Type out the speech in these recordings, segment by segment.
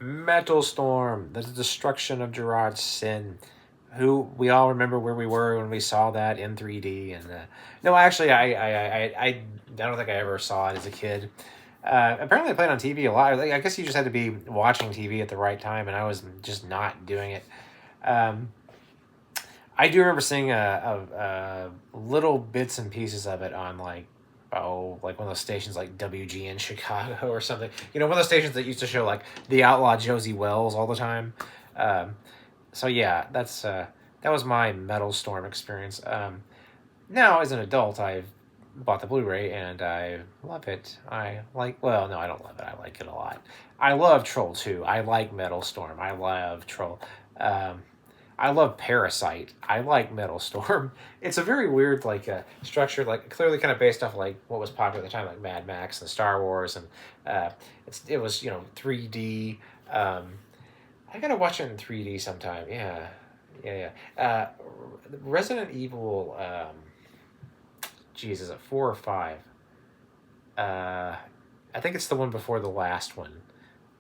Metalstorm, the destruction of Gerard's sin. Who we all remember where we were when we saw that in 3D. And no, actually, I don't think I ever saw it as a kid. Apparently, I played on TV a lot. Like, I guess you just had to be watching TV at the right time, and I was just not doing it. Um, I do remember seeing little bits and pieces of it on like one of those stations like WGN Chicago or something. You know, one of those stations that used to show like the outlaw Josie Wells all the time. Um, so yeah, that was my Metal Storm experience. Now as an adult, I've bought the Blu-ray and I love it. Well, no, I don't love it. I like it a lot. I love Troll 2. I like Metal Storm. I love Troll. Um, I love Parasite. I like Metal Storm. It's a very weird structure, like clearly kind of based off like what was popular at the time, like Mad Max and Star Wars, and it was 3D. Um, I gotta watch it in 3D sometime. Yeah, yeah. Resident Evil. Geez, is it 4 or 5? I think it's the one before the last one.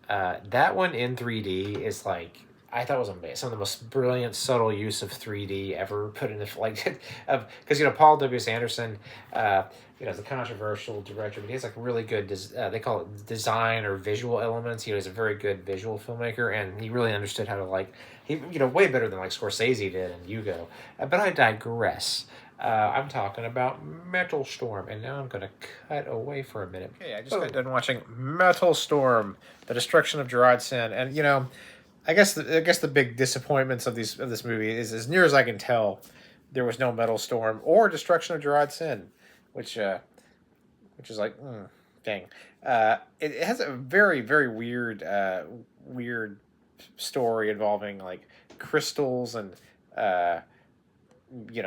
That one in 3D is like I thought was amazing. Some of the most brilliant, subtle use of 3D ever put in the because Paul W. S. Anderson, is a controversial director, but he has like really good. They call it design or visual elements. He's a very good visual filmmaker, and he really understood how to way better than like Scorsese did and Hugo. But I digress. I'm talking about Metal Storm, and now I'm going to cut away for a minute. Okay, I just got done watching Metal Storm, The Destruction of Gerard Sin, and I guess the big disappointments of this movie is, as near as I can tell, there was no Metal Storm or Destruction of Gerard Sin, which is like, dang. It has a very very weird story involving like crystals and uh, the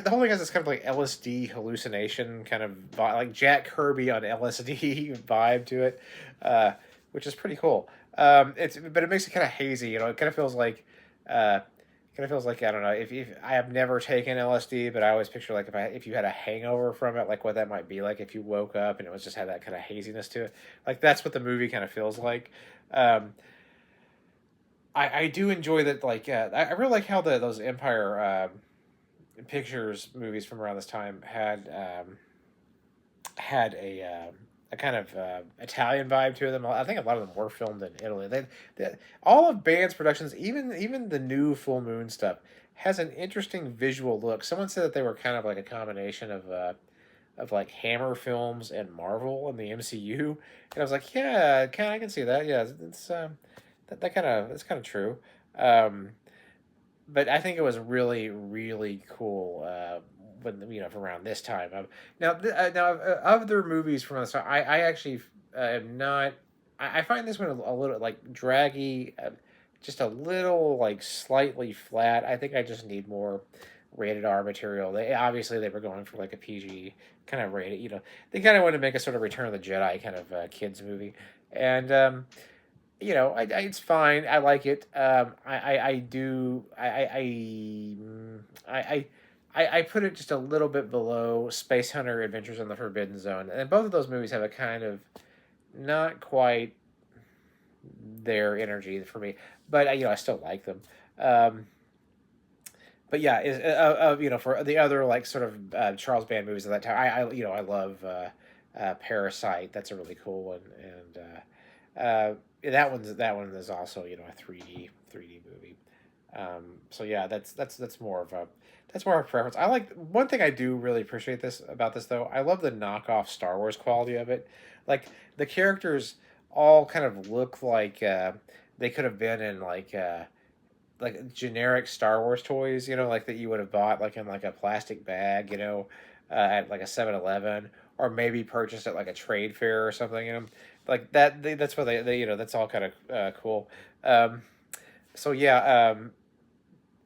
whole thing has this kind of like LSD hallucination kind of like Jack Kirby on LSD vibe to it, which is pretty cool. But it makes it kind of hazy. It kind of feels like I don't know if I have never taken LSD, but I always picture like if you had a hangover from it, like what that might be like if you woke up and it was just had that kind of haziness to it. Like that's what the movie kind of feels like. Um, I do enjoy that. I really like how those Empire Pictures movies from around this time had a kind of Italian vibe to them. I think a lot of them were filmed in Italy. All of Band's productions, even the new Full Moon stuff, has an interesting visual look. Someone said that they were kind of like a combination of like Hammer Films and Marvel in the MCU, and I was like, yeah, I can see that. Yeah, it's that's kind of true. Um, but I think it was really really cool when from around this time. Of their movies from this time, I actually am not. I find this one a little like draggy, just a little like slightly flat. I think I just need more rated R material. They were going for like a PG kind of rated. They kind of wanted to make a sort of Return of the Jedi kind of kids movie, and it's fine. I like it. I do. I put it just a little bit below Space Hunter Adventures in the Forbidden Zone, and both of those movies have a kind of not quite their energy for me, but I still like them. Um, but yeah, for the other like sort of Charles Band movies of that time, I love Parasite. That's a really cool one, and that one is also a 3D movie. So yeah, that's more of a preference. I like one thing I do really appreciate this about this though. I love the knockoff Star Wars quality of it. Like the characters all kind of look like they could have been in like generic Star Wars toys, like that you would have bought like in like a plastic bag, at like a 7-Eleven, or maybe purchased at like a trade fair or something, like that. That's what that's all kind of cool. Um, so yeah,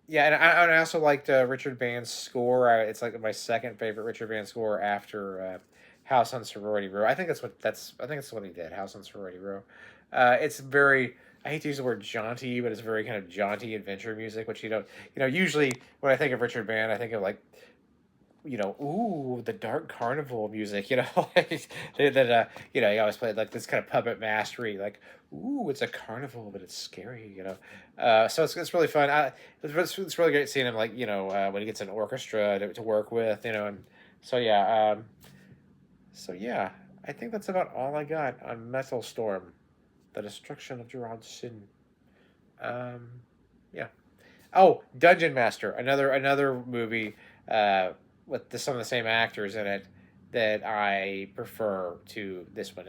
yeah, and I also liked Richard Band's score. It's like my second favorite Richard Band score after House on Sorority Row. I think that's what he did. House on Sorority Row. It's very. I hate to use the word jaunty, but it's very kind of jaunty adventure music, which you don't. Usually when I think of Richard Band, I think of like ooh, the Dark Carnival music, like, that, you always play like this kind of puppet mastery, like, ooh, it's a carnival, but it's scary, so it's really fun. It's really great seeing him, like, when he gets an orchestra to work with, and so yeah, so yeah, I think that's about all I got on Metal Storm, the destruction of Gerard's sin. Um, yeah. Oh, Dungeon Master, another movie with some of the same actors in it that I prefer to this one.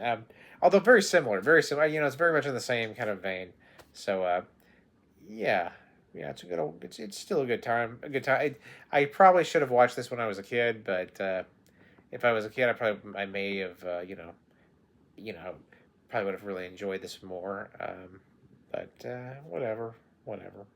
Although very similar, very similar. It's very much in the same kind of vein. So yeah, yeah, it's a good old. It's still a good time. A good time. I probably should have watched this when I was a kid, but if I was a kid, I may have you know probably would have really enjoyed this more. But whatever, whatever.